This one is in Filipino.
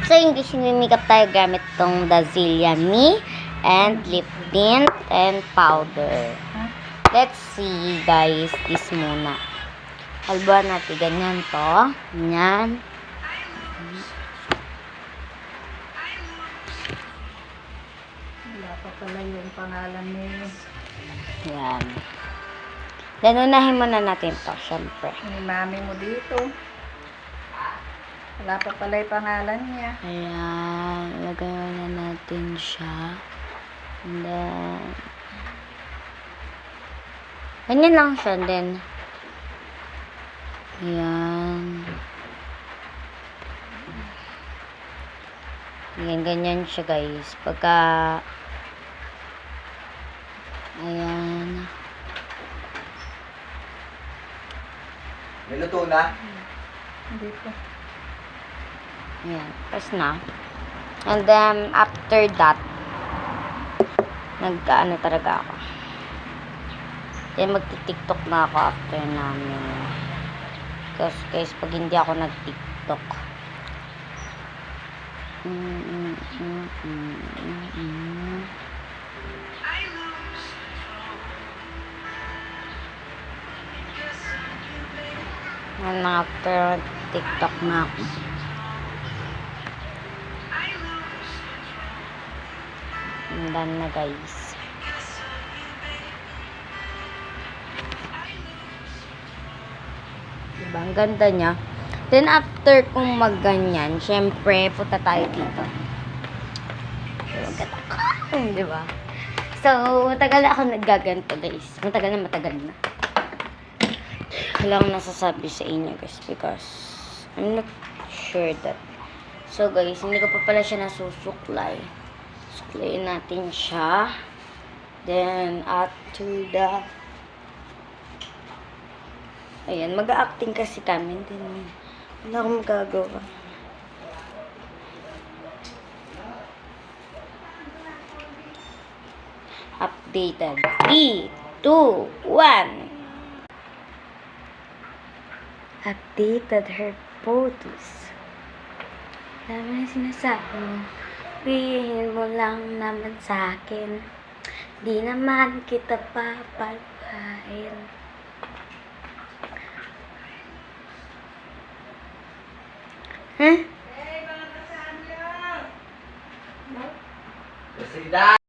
So, English makeup tayo gamit tong Dazilia Me and lip tint and powder. Let's see, guys. This muna. Halbuan natin. Ganyan to. Ganyan. Wala pa pala yung pangalan ni... Yan. Then, unahin muna natin to, syempre. Ni mami mo dito. Wala pa pala yung pangalan niya. Ayan. Lagay na natin siya. And then, ganyan lang siya. Then, ayan. Ayan, ganyan siya, guys. Pagka, ayan. May luto na? Hindi pa. Ayan. Tapos na. And then, after that, nag-ano talaga ako. Then, magti-tiktok na ako after namin. Kasi, guys, pag hindi ako nag-tiktok, after TikTok na ako. And done na, guys. Diba? Ang ganda niya. Then, after kung magganyan, syempre, punta tayo dito. Diba? So, matagal na ako naggaganto, guys. Matagal na. Wala akong nasasabi sa inyo, guys, because I'm not sure that. So, guys, hindi ko pa pala siya nasusuklay. Suklayin natin siya. Then, after that, ayan, mag-acting kasi kami. Then, wala akong magagawa. Updated. 3, 2, 1. Updated her photos. Dami na sinasabi mo. Pihin mo lang naman sa akin. Di naman kita papaluhain. Huh? Kasi